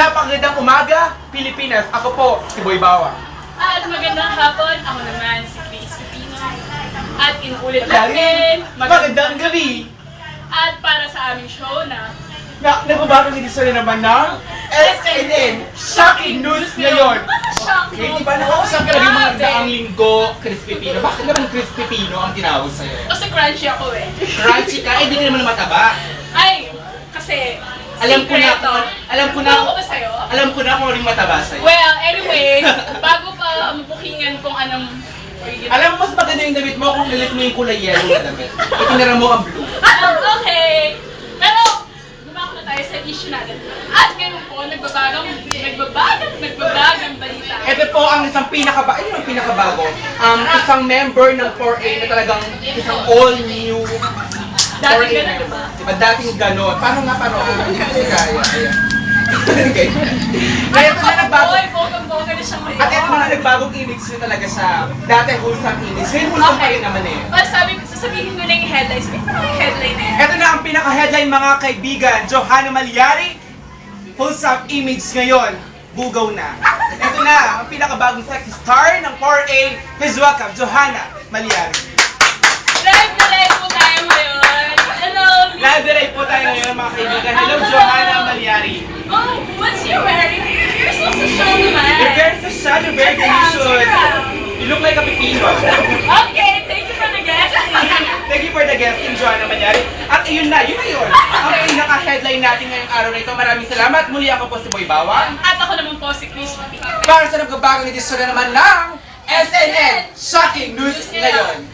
napakagandang umaga, Pilipinas. Ako po, si Boy Bawang. At magandang hapon, ako naman si Chris Pipino. At inuulit natin, Magandang gabi. At para sa aming show na Nagbabagang edisyon naman ng SNN Shocking News ngayon. Shocking! Okay, di ba nakausap ka lagi mga daang linggo, Chris Pipino? Bakit naman Chris Pipino ang tinawag sa'yo? Kasi crunchy ako eh. Crunchy ka? Eh, di ka naman mataba. Ay, kasi Alam ko na, sikreto. alam ko na, Ano ko ba sa'yo? alam ko na kung rin mataba sa'yo. Well, anyway, bago pa mabukingan kung anong Alam mo, mas maganda yung damit mo kung nilit mo yung kulay yellow na damit. Itinira mo ang blue. Okay! Pero, gumako na tayo sa issue natin. At ngayon po, nagbabagang balita. Ito po ang isang pinakabago, ano yung pinakabago? Isang member ng 4A na talagang isang all-new 4A Dating ganun member. ba? Diba, dating ganon. Paano nga, hindi ko si Kaya. Ayan. Okay. Kaya ito na nagbago. Boy, bonggang-bongga na siyang ngayon. At ito na nagbagong image na talaga siya. Dati wholesome image. Ngayon wholesome pa rin naman eh. But sasabihin ko na yung headlines. Ito na yung headline na yan. Ito na ang pinaka-headline mga kaibigan. Johanna Malyari, wholesome image ngayon. Bugaw na. Ito na ang pinakabagong sexy star ng 4A. Please welcome, Johanna Malyari. Live na live po tayo ngayon. Hello. Live live po tayo ngayon mga kaibigan. Hello, Johanna Malyari. Oh, what's you wearing? You're so social naman. You're very social, you're very delicious. You look like a pipino. Okay, thank you for the guest. Thank you for the guesting, Johanna Malyari. At yun na yun. Ang pinaka-headline natin ngayong araw na ito. Maraming salamat. Muli ako po si Boy Bawang. At ako naman po si Chris. Para sa nagbabagang edisyon na naman ng SNN Shocking News ngayon.